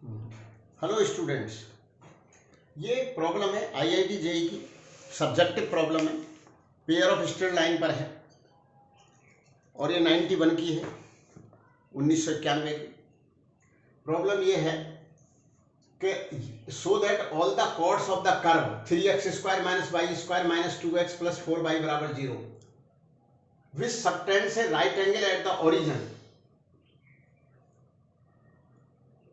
Hello students, ये एक problem है आईआईटी जेईई की सब्जेक्टिव प्रॉब्लम है। पेयर ऑफ स्ट्रेट लाइन पर है और ये 91 की है, 1991 की। प्रॉब्लम ये है कि so that all the chords of the curve 3x² - y² - 2x + 4y = 0 which subtends a right angle at the origin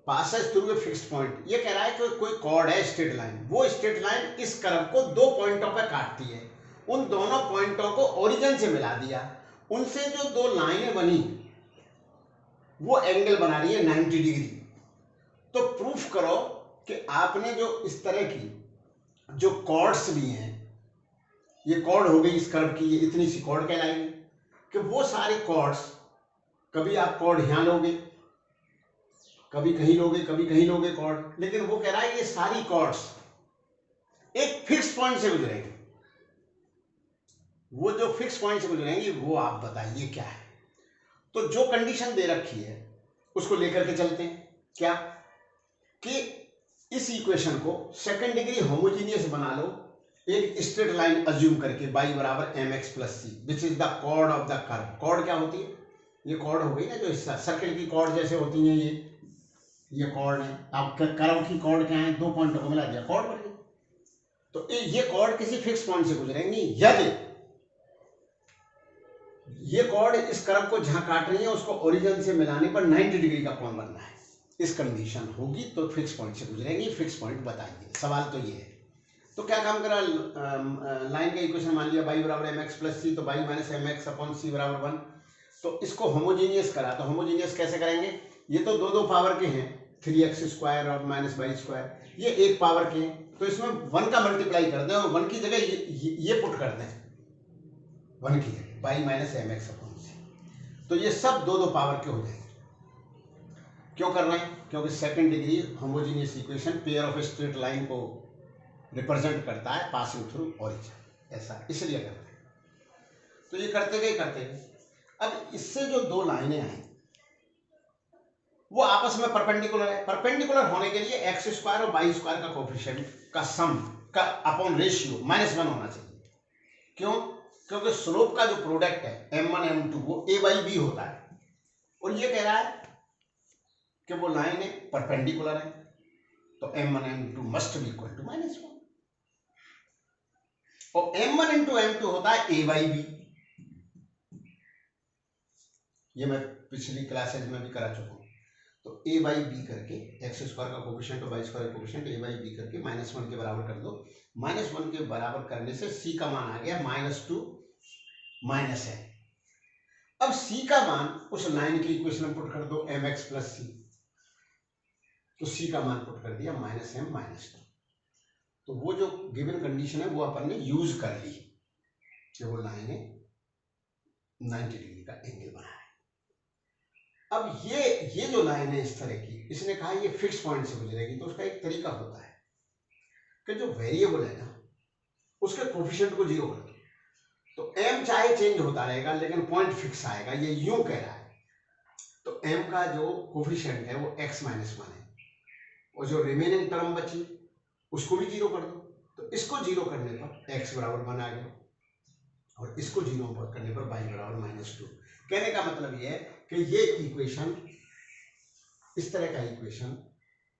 passes through a fixed point. ये कह रहा है कि कोई कॉर्ड है स्ट्रेट लाइन, वो स्ट्रेट लाइन इस कर्व को दो पॉइंटों पर काटती है, उन दोनों पॉइंटों को ओरिजिन से मिला दिया, उनसे जो दो लाइनें बनी वो एंगल बना रही है 90 डिग्री। तो प्रूफ करो कि आपने जो इस तरह की जो कॉर्ड्स लिए हैं, ये कॉर्ड हो गई इस कर्व की, ये इतनी सी कॉर्ड कहलाएगी, कि वो सारे कॉर्ड्स, कभी आप कॉर्ड यहां लोगे, कभी कहीं लोगे, कभी कहीं लोगे कॉर्ड, लेकिन वो कह रहा है ये सारी कॉर्ड्स एक फिक्स पॉइंट से गुजरेंगे। वो जो फिक्स पॉइंट से गुजरेंगी वो आप बताइए क्या है। तो जो कंडीशन दे रखी है उसको लेकर के चलते हैं। क्या कि इस इक्वेशन को सेकंड डिग्री होमोजीनियस बना लो, एक स्ट्रेट लाइन अज्यूम करके y = mx + c which is the chord of the curve. Chord क्या होती है? ये कॉर्ड हो गई ना, जो सर्कल की कॉर्ड जैसे होती है, ये कॉर्ड है। अब कर्व की कॉर्ड क्या है? दो पॉइंटों को मिला दिया, कॉर्ड बन गई। तो ये कॉर्ड किसी फिक्स पॉइंट से गुजरेंगी। यदि ये कॉर्ड इस कर्व को जहां काट रही है उसको ओरिजिन से मिलाने पर 90 डिग्री का कोण बनना है, इस कंडीशन होगी तो फिक्स पॉइंट से गुजरेंगी। फिक्स पॉइंट बताइए, सवाल तो ये है। तो क्या काम करा, लाइन का इक्वेशन मान लिया y = mx + c, तो y - mx/c = 1। तो इसको होमोजीनियस करा, तो होमोजीनियस कैसे करेंगे? ये तो दो पावर के हैं, 3x² और -y², ये एक पावर के हैं, तो इसमें 1 का मल्टीप्लाई कर दें और 1 की जगह ये पुट कर दें, 1 की जगह y - mx/c। तो ये सब दो पावर के हो जाएंगे। क्यों कर रहे हैं? क्योंकि second degree homogeneous equation pair of straight line को रिप्रेजेंट करता है पासिंग थ्रू ओरिजिन, ऐसा इसलिए करते हैं। तो ये करते गए। अब इससे जो दो लाइनें आई वो आपस में परपेंडिकुलर है। परपेंडिकुलर होने के लिए x² और y² का कोफिशिएंट का सम का अपॉन रेशियो -1 होना चाहिए। क्यों? क्योंकि स्लोप का जो प्रोडक्ट है m1 m2 वो a/b होता है, और ये कह रहा है कि वो लाइनें परपेंडिकुलर है, तो m1 m2 must be equal to -1, और m1 × m2 होता है a/b। ये मैं पिछली क्लासेज में भी करा चुका हूं। तो a/b करके x² का कोफिशिएंट और y² का कोफिशिएंट a/b करके -1 के बराबर कर दो। -1 के बराबर करने से c का मान आ गया -2 -n। अब c का मान उस लाइन की इक्वेशन में पुट कर दो, mx + c, तो c का मान पुट कर दिया -m -2। तो वो जो गिवन कंडीशन है वो अपन ने यूज कर ली कि वो लाइन 90 डिग्री का एंगल बना है। अब ये जो लाइन है इस तरह की, इसने कहा ये फिक्स पॉइंट से गुजरेगी, तो उसका एक तरीका होता है कि जो वेरिएबल है ना उसके कोफिशिएंट को 0 कर दो, तो m चाहे चेंज होता रहेगा लेकिन पॉइंट फिक्स आएगा। ये यूं कह रहा है, तो m का जो कोफिशिएंट है वो x - 1 है, और जो रिमेनिंग टर्म बची उसको भी 0 कर दो। तो इसको 0 करने पर x = 1 आ गया, और इसको 0 करने पर y = -2। कहने का मतलब ये है कि ये इक्वेशन, इस तरह का इक्वेशन,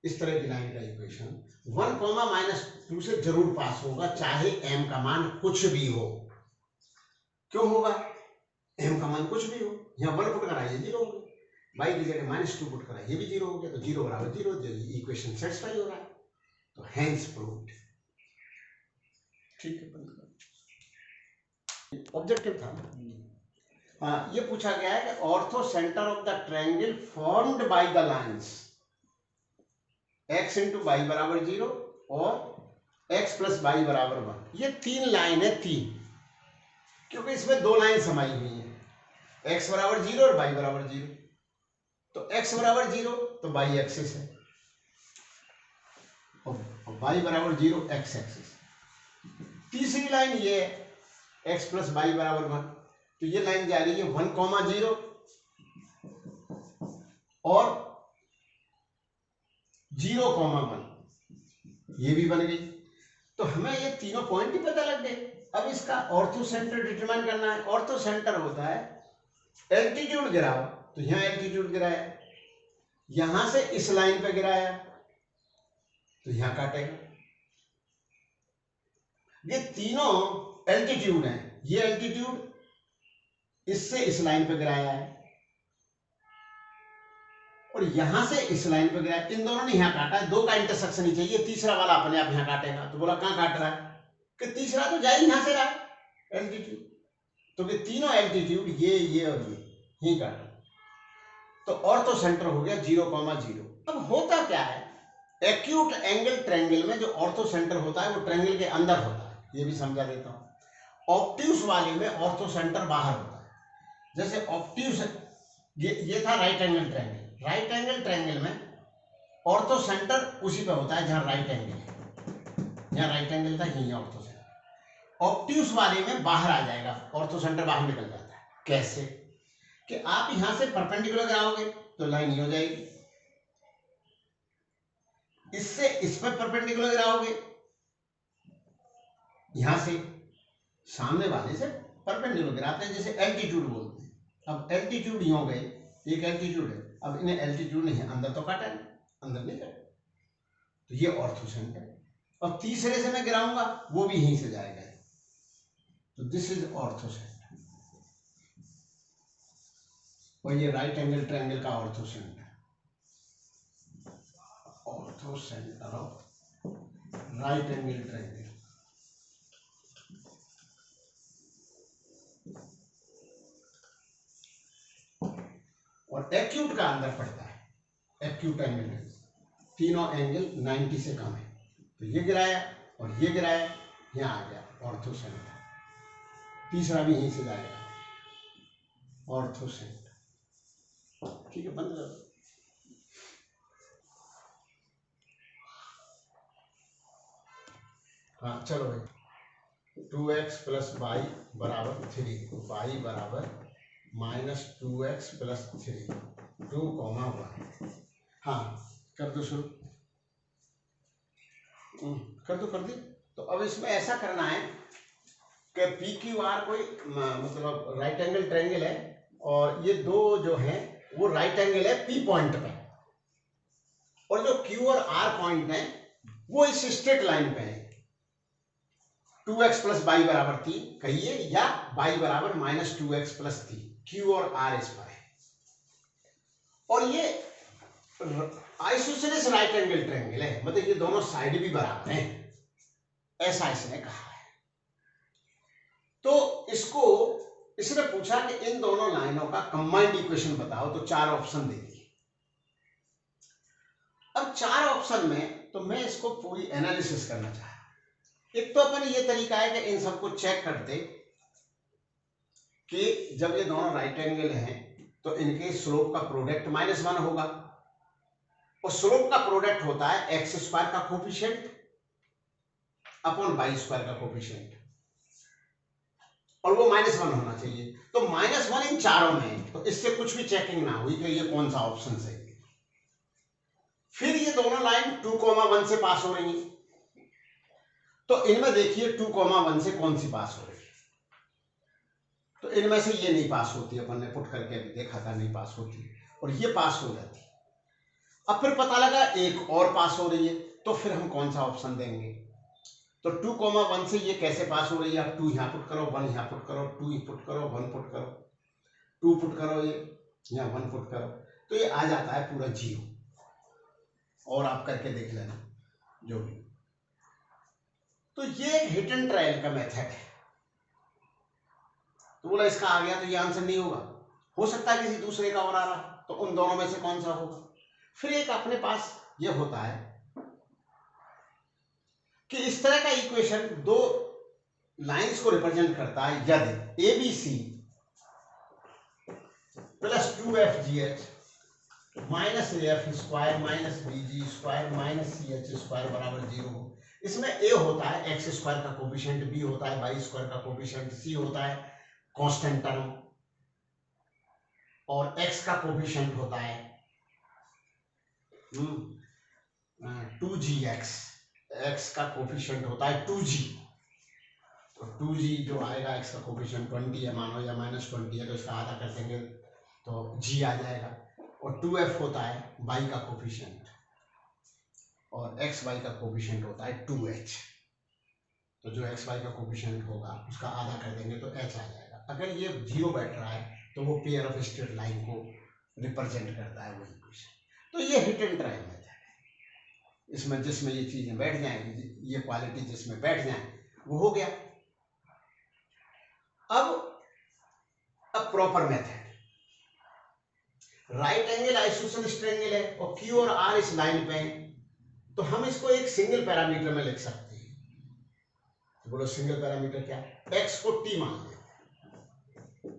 इस तरह की लाइन का इक्वेशन 1, -2 से जरूर पास होगा, चाहे m का मान कुछ भी हो। क्यों होगा? m का मान कुछ भी हो, यहाँ 1 पुट कराइए 0 हो गया, y की जगह -2 पुट कराइए ये भी 0 हो गया, तो 0 = 0, इक्वेशन सेटिस्फाई हो रहा है, तो हेंस प्रूव्ड। ठीक है, ऑब्जेक्टिव था। हाँ, ये पूछा गया है कि ortho centre of the triangle formed by the lines x × y = 0 और x + y = 1। ये तीन लाइन है, तीन, क्योंकि इसमें दो लाइन समाई हुई है, x = 0 और y = 0। तो x = 0 तो y एक्सिस है, और y = 0 x एक्सिस। तीसरी लाइन ये है x + y = 1, तो ये लाइन जा रही है 1, 0 और 0,1 ये भी बन गई। तो हमें ये तीनों पॉइंट ही पता लग गए। अब इसका ऑर्थो सेंटर डिटरमाइन करना है। ऑर्थो सेंटर होता है एल्टीट्यूड गिराओ, तो यहाँ एल्टीट्यूड गिराया, यहां से इस लाइन पे गिराया तो यहां काटेगा। ये तीनों एल्टीट्यूड हैं, ये एल्टीट्यूड इससे इस लाइन पे गिराया है और यहां से इस लाइन पे गिराया, इन दोनों ने यहां काटा है, दो का इंटरसेक्शन ही चाहिए, तीसरा वाला अपने आप यहां काटेगा। तो बोला कहां काट रहा है कि तीसरा तो जा ही यहां से रहा है एल्टीट्यूड, तो ये तीनों एल्टीट्यूड ये और ये यही काटा, तो ऑर्थो सेंटर हो गया 0,0। अब होता क्या है, एक्यूट एंगल ट्रायंगल में जो ऑर्थो सेंटर होता है वो ट्रायंगल के अंदर होता है, ये भी समझा देता हूं। ऑब्ट्यूस वाले में ऑर्थो सेंटर बाहर होता है। जैसे ऑब्ट्यूस ये था right angle triangle, right angle triangle में ऑर्थो सेंटर उसी पे होता है जहां राइट एंगल है, यहाँ राइट एंगल था यही ऑर्थो सेंटर। ऑब्ट्यूस वाले में बाहर आ जाएगा, ऑर्थो सेंटर बाहर निकल जाता है। कैसे कि आप यहां से परपेंडिकुलर गिराओगे तो लाइन ही हो जाएगी, इससे इस पर परपेंडिकुलर गिराओगे, यहां से सामने वाले से परपेंडिकुलर गिराते हैं, जैसे एल्टीट्यूड बोलते हैं। अब एल्टीट्यूड यूं हो गए, एक एल्टीट्यूड है, अब इन्हें एल्टीट्यूड नहीं है, अंदर तो काटा नहीं, अंदर नहीं काटा, तो ये ऑर्थो सेंटर। और तीसरे से मैं गिराऊंगा वो भी यहीं से जाएगा, तो दिस इज ऑर्थो सेंटर। और ये राइट एंगल ट्रायंगल का ortho centre, ortho centre of right angle triangle. और एक्यूट का अंदर पड़ता है, एक्यूट एंगल में तीनों एंगल 90 से कम है, तो ये गिराया और ये गिराया, यहां आ गया ऑर्थो सेंटर। तीसरा भी यहीं से जाएगा ऑर्थो सेंटर। ठीक है, बंद कर। हाँ चलो भाई, 2x प्लस वाई बराबर 3, वाई बराबर -2x प्लस 3, 2,1। हाँ कर दो शुरू, कर दी। तो अब इसमें ऐसा करना है कि पी क्यू आर कोई मतलब राइट एंगल ट्रायंगल है और ये दो जो है वो राइट एंगल है पी पॉइंट पे, और जो क्यू और आर पॉइंट है वो इस स्ट्रेट लाइन पे है। 2x प्लस वाई बराबर 3 कहिए, या y बराबर -2x प्लस 3, क्यू और आर इस पर है। और ये आइसोसेलेस राइट एंगल ट्रायंगल है, मतलब ये दोनों साइड भी बराबर हैं, ऐसा इसने कहा है। तो इसने पूछा कि इन दोनों लाइनों का कंबाइंड इक्वेशन बताओ, तो 4 ऑप्शन दे दिए। अब 4 ऑप्शन में तो मैं इसको पूरी एनालिसिस करना चाह रहा हूं। एक तो अपन ये तरीका है कि इन सबको चेक करते कि जब ये दोनों राइट एंगल हैं तो इनके स्लोप का प्रोडक्ट -1 होगा, और स्लोप का प्रोडक्ट होता है x² का कोफिशिएंट अपॉन y² का कोफिशिएंट, और वो -1 होना चाहिए। तो -1 इन चारों में, तो इससे कुछ भी चेकिंग ना हुई कि ये कौन सा ऑप्शन सही है। फिर ये दोनों लाइन 2,1 से पास हो रही है, तो इनमें देखिए 2,1 से कौन सी पास हो रही है, तो इनमें से ये नहीं पास होती, अपन ने पुट करके अभी देखा था नहीं पास होती, और ये पास हो जाती। अब फिर पता लगा एक और पास हो रही है, तो फिर हम कौन सा ऑप्शन देंगे, तो 2,1 से ये कैसे पास हो रही है, आप 2 यहाँ पुट करो, 1 यहाँ पुट करो, 2 पुट करो, 1 पुट करो, 2 पुट करो, ये यहाँ 1 पुट करो, तो ये आ जाता है पूरा 0। और आप करके देख लेना जो भी। तो ये हिट एंड ट्रायल का मेथड है। तो बोला इसका आ गया तो ये आंसर नहीं होगा, हो सकता है किसी दूसरे का और आ रहा, तो उन दोनों में से कौन सा होगा। फिर एक अपने पास ये होता है कि इस तरह का इक्वेशन दो लाइंस को रिप्रेजेंट करता है, यदि ABC plus 2FGH minus AF² BG² CH² बराबर 0 हो। इसमें A होता है x² का कोफिशिएंट, B होता है y² का कोफिशिएंट, C होता है कांस्टेंट टर्म, और x का कोफिशिएंट होता है 2gx, x का कोफिशिएंट होता है 2g, तो 2g जो आएगा x का कोफिशिएंट 20 है मानो या -20 है, तो इसका आधा कर देंगे तो g आ जाएगा। और 2f होता है y का कोफिशिएंट और xy का कोफिशिएंट होता है 2h, तो जो xy का कोफिशिएंट होगा उसका आधा कर देंगे तो h आ जाएगा। अगर ये 0 बैठ रहा है तो वो पेयर ऑफ स्ट्रेट लाइन को रिप्रेजेंट करता है वो इक्वेशन। तो ये हिट एंड ट्राई मेथड है, इसमें जिसमें ये चीजें बैठ जाएंगी, ये क्वालिटी जिसमें बैठ जाए वो हो गया। अब proper method, right angle isosceles triangle है और Q और R इस लाइन पे है, तो हम इसको एक सिंगल पैरामीटर में लिख सकते हैं। तो बोलो सिंगल पैरामीटर क्या? x को t मान लें,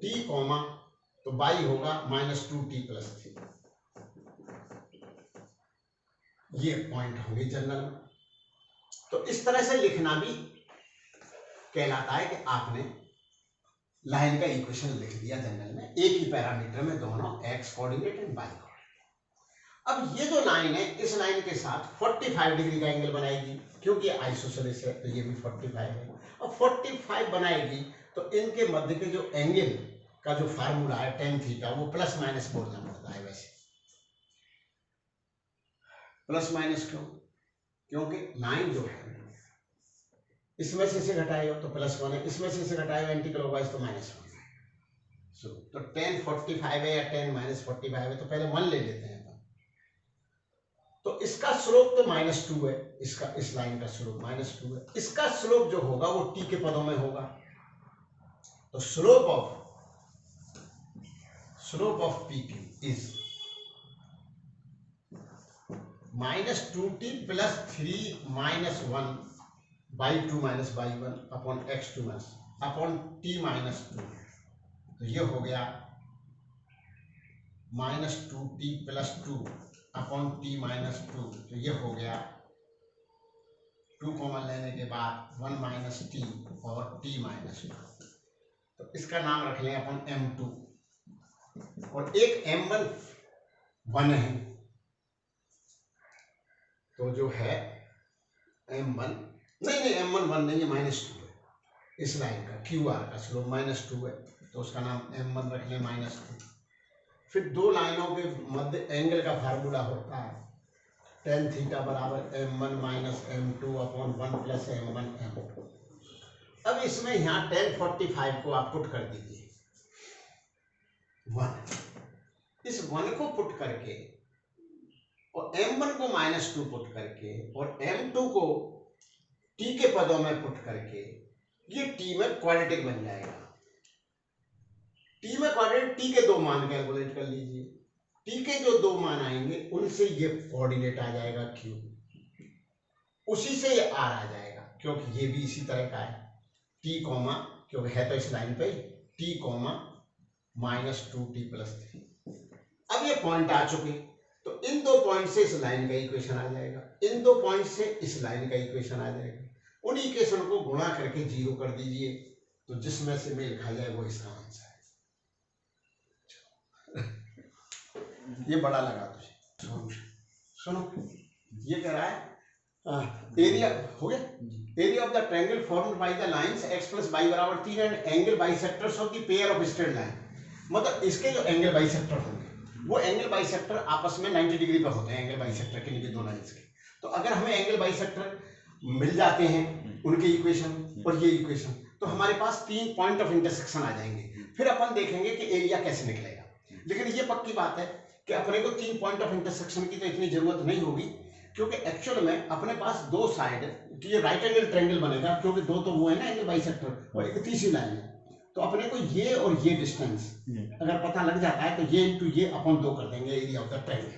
t कॉमा तो y होगा -2t + 3, ये पॉइंट होंगे जनरल में। तो इस तरह से लिखना भी कहलाता है कि आपने लाइन का इक्वेशन लिख दिया जनरल में, एक ही पैरामीटर में दोनों x coordinate and y coordinate. अब ये जो लाइन है इस लाइन के साथ 45 डिग्री का एंगल बनाएगी, क्योंकि आइसोसेलेस है तो ये भी 45 है। अब 45 बनाएगी तो इनके मध्य के जो एंगल का जो फार्मूला है tan थीटा वो प्लस माइनस बोलना पड़ता है। वैसे प्लस माइनस क्यों? क्योंकि लाइन जो है इसमें से इसे घटाएगा तो +1 है, इसमें से इसे घटाएगा एंटी क्लॉकवाइज तो -1 है। तो tan 45 है या tan -45 है, तो पहले 1 ले लेते हैं। तो इसका स्लोप तो -2 है, इसका इस लाइन का स्लोप -2 है, इसका स्लोप जो होगा वो t के पदों में होगा। तो slope of PQ is -2t + 3 - 1 by 2 - by 1 upon x2 upon t -2, तो ये हो गया -2t + 2 अपॉन t -2, तो ये हो गया 2 कॉमन लेने के बाद 1 - t और t -2, तो इसका नाम रख लें अपन m2। और एक m1 1 है, तो जो है m1 नहीं m1 1 नहीं है, -2 है। इस लाइन का QR का स्लोप -2 है, तो उसका नाम m1 रख लें -2। फिर दो लाइनों के मध्य एंगल का फार्मूला होता है tan थीटा बराबर m1 - m2 upon 1 + m1 m2। अब इसमें यहाँ tan 45 को आप पुट कर दीजिए 1, इस 1 को पुट करके और m1 को -2 पुट करके और m2 को t के पदों में पुट करके ये t में क्वाड्रेटिक बन जाएगा। t में क्वाड्रेटिक, t के 2 मान कैलकुलेट कर लीजिए, t के जो 2 मान आएंगे उनसे ये कोऑर्डिनेट आ जाएगा q, उसी से ये r आ जाएगा, क्योंकि ये भी इसी तरह का है t कॉमा, क्योंकि है तो इस लाइन पे t कॉमा -2t + 3। अब ये पॉइंट आ चुके, तो इन दो पॉइंट से इस लाइन का इक्वेशन आ जाएगा, इन दो पॉइंट से इस लाइन का इक्वेशन आ जाएगा। उन इक्वेशन को गुणा करके 0 कर दीजिए, तो जिसमें से मेल खा जाए वो इसका आंसर है। ये बड़ा लगा तुझे, सुनो ये कह रहा है एरिया हो गया, area of the triangle formed by the lines x + y = 3 and angle bisectors of the pair of straight line. मतलब इसके जो एंगल बाइसेक्टर होंगे वो एंगल बाइसेक्टर आपस में 90 डिग्री पे होते हैं, एंगल बाइसेक्टर के नीचे दो लाइंस के। तो अगर हमें एंगल बाइसेक्टर मिल जाते हैं उनके इक्वेशन और ये इक्वेशन, तो हमारे पास 3 पॉइंट ऑफ इंटरसेक्शन आ जाएंगे। फिर अपन देखेंगे कि एरिया कैसे निकलेगा। लेकिन ये पक्की बात है कि अपने को 3 पॉइंट ऑफ इंटरसेक्शन की तो इतनी जरूरत नहीं होगी, क्योंकि एक्चुअल में अपने पास 2 साइड, ये राइट एंगल ट्रायंगल बनेगा, क्योंकि 2 तो वो है ना एंगल बाइसेक्टर, और एक तीसरी लाइन है। तो अपने को ये और ये डिस्टेंस अगर पता लग जाता है तो ये इंटू ये अपॉन 2 कर देंगे एरिया ऑफ द ट्रायंगल।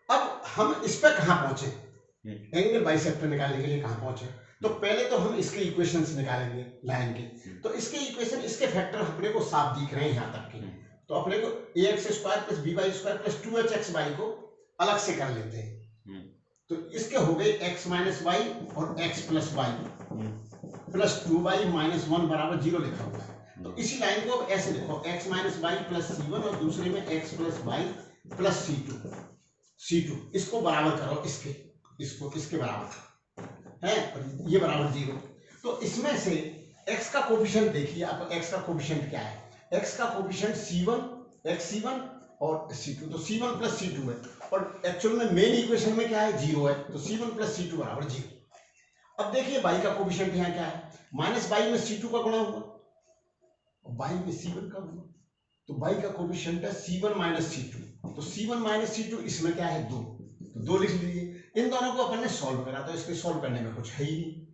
अब हम इस पे कहाँ पहुंचे, एंगल बाइसेक्टर निकालने के लिए कहाँ पहुंचे? तो पहले तो हम इसके इक्वेशंस निकालेंगे लाइन के। तो इसके इक्वेशन, इसके फैक्टर अपने को साफ दिख रहे हैं यहाँ तक के। तो अपने को ax² + by² + 2hxy को अलग से कर लेते हैं। तो इसके हो गए x - y और x + y प्लस 2y - 1 = 0 लिखा हुआ है। तो इसी लाइन को अब ऐसे लिखो x - y + c1 और दूसरे में x + y + c2। इसको बराबर करो इसके, इसको इसके बराबर है और ये बराबर 0। तो इसमें से x का कोफिशिएंट देखिए, आप x का कोफिशिएंट क्या है, x का कोफिशिएंट C1 और C2, तो C1 प्लस C2 है और एक्चुअल में मेन इक्वेशन में क्या है 0 है, तो C1 प्लस C2 बराबर 0। अब देखिए y का कोफिशिएंट यहाँ क्या है, माइनस y में C2 का गुणा हुआ और y में C1 का गुणा, तो y का कोफिशिएंट है C1 माइनस C2, तो C1 माइनस C2 इसमें क्या है 2, तो 2 लिख लीजिए। इन दोनों को अपन ने सॉल्व करा, तो इसके सॉल्व करने में कुछ है ही नहीं,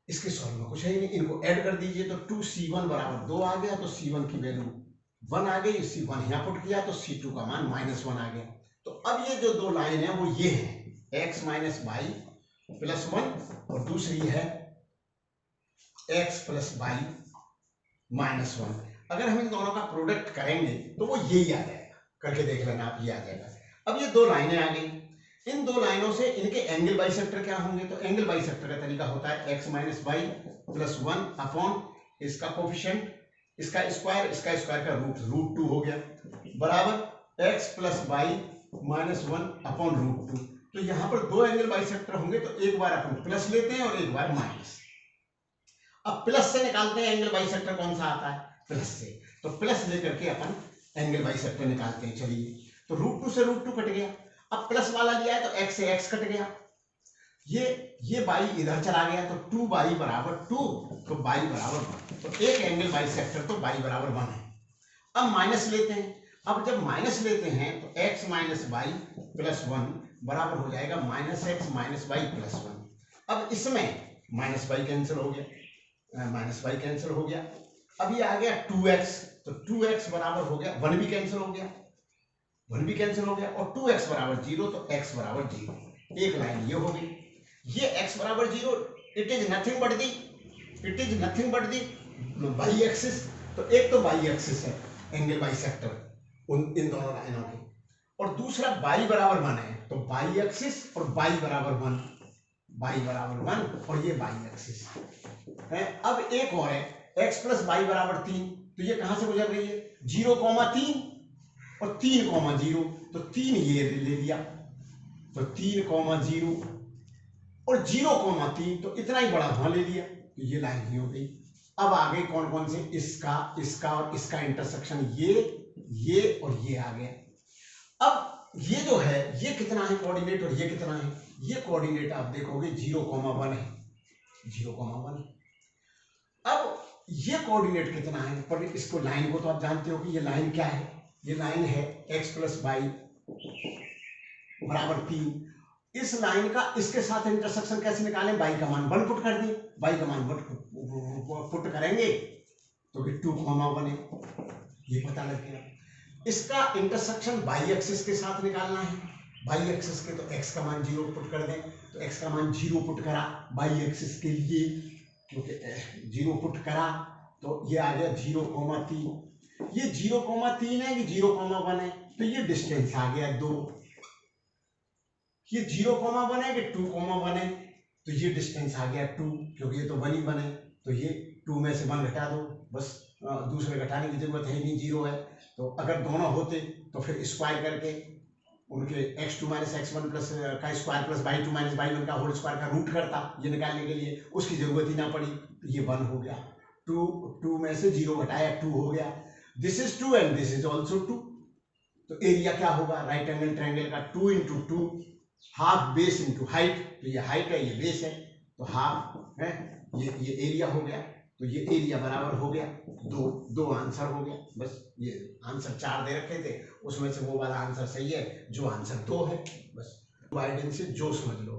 इसके सॉल्व में कुछ है ही नहीं, इनको ऐड कर दीजिए तो 2C1 बराबर 2 आ गया, तो C1 की वैल्यू 1 आ गई, C1 यहाँ पुट किया तो C2 का मान -1 आ गया। तो अब ये जो दो लाइन है वो ये है x माइनस वाई प्लस 1 और दूसरी है x प्लस वाई माइनस 1। अगर हम इन दोनों का प्रोडक्ट करेंगे तो वो यही आ जाएगा, करके देख लेना आप, ये आ जाएगा। अब ये दो लाइनें आ गई, इन दो लाइनों से इनके एंगल बाइसेक्टर क्या होंगे, तो एंगल बाइसेक्टर का तरीका होता है x minus y plus 1 upon इसका कोफिशिएंट, इसका स्क्वायर का रूट 2 हो गया, बराबर x plus y minus 1 upon root 2। तो यहाँ पर दो एंगल बाइसेक्टर होंगे, तो एक बार अपन प्लस लेते हैं और एक बार माइनस। अब प्लस से निकालते हैं एंगल बाइसेक्टर, कौन सा आता है प्लस से, तो प्लस लेकर के अपन एंगल बाइसेक्टर निकालते हैं। चलिए, तो रूट 2 से रूट 2 कट गया, अब प्लस वाला लिया है तो x से x कट गया, ये बाई इधर चला गया, तो 2y बराबर 2, तो y बराबर 1, तो एक एंगल बाइसेक्टर तो y बराबर 1 है। अब माइनस लेते हैं, अब जब माइनस लेते हैं तो x माइनस वाई प्लस 1 बराबर हो जाएगा minus x minus y plus 1। अब इसमें माइनस वाई कैंसिल हो गया, माइनस वाई कैंसिल हो गया, अब ये आ गया 2x, तो 2x बराबर हो गया 1 भी कैंसिल हो गया, 1 भी कैंसिल हो गया और 2x बराबर 0, तो x बराबर 0। एक लाइन ये हो गई, ये x बराबर 0 it is nothing but the by axis, तो एक तो बाई एक्सिस है एंगल बाइसेक्टर इन दोनों लाइनों के, और दूसरा y बराबर 1 है, तो बाई एक्सिस और y बराबर 1 और ये बाई एक्सिस है। अब एक और है x प्लस वाई बराबर 3, तो ये कहां से गुजर रही है 0,3 और 3,0, तो 3 ये ले लिया, तो 3,0 और 0,3, तो इतना ही बड़ा वहां ले लिया, तो ये लाइन ही हो गई। अब आ गए कौन कौन से, इसका और इसका इंटरसेक्शन, ये और ये आ गया। अब ये जो है ये कितना है कोऑर्डिनेट और ये कितना है, ये कोऑर्डिनेट आप देखोगे 0,1 है, 0,1। अब ये कोऑर्डिनेट कितना है, पर इसको लाइन को तो आप जानते हो कि ये लाइन क्या है, ये लाइन है x प्लस वाई बराबर 3। इस लाइन का इसके साथ इंटरसेक्शन कैसे निकालें, y का मान 1 पुट कर दें, y का मान 1 पुट करेंगे तो फिर 2,1 है, ये पता लग गया। इसका इंटरसेक्शन y एक्सिस के साथ निकालना है, y एक्सिस के तो x का मान 0 पुट कर दें, तो x का मान 0 पुट करा y एक्सिस के लिए, क्योंकि 0 पुट करा तो ये आ गया 0,3। ये 0,3 है कि 0,1 है, तो ये डिस्टेंस आ गया 2। ये 0,1 है कि 2,1 है, तो ये डिस्टेंस आ गया 2, क्योंकि ये तो 1 ही 1 है, तो ये 2 में से 1 घटा दो, बस दूसरे घटाने की जरूरत है नहीं, 0 है। तो अगर दोनों होते तो फिर स्क्वायर करके उनके x2 माइनस x1 प्लस का square plus y2 minus y1 का होल स्क्वायर का रूट करता, ये निकालने के लिए उसकी जरूरत ही ना पड़ी, तो ये 1 हो गया, 2 में से 0 घटाया 2 हो गया, this is 2 and this is also 2। तो एरिया क्या होगा, राइट एंगल ट्रायंगल का 2 into 2, half base into height, तो ये हाइट है ये बेस है, तो हाफ है, ये एरिया हो गया, तो ये एरिया बराबर हो गया 2 आंसर हो गया। बस ये आंसर 4 दे रखे थे, उसमें से वो वाला आंसर सही है जो आंसर 2 है, बस 2 आइडेंटिटी से जो समझ लो।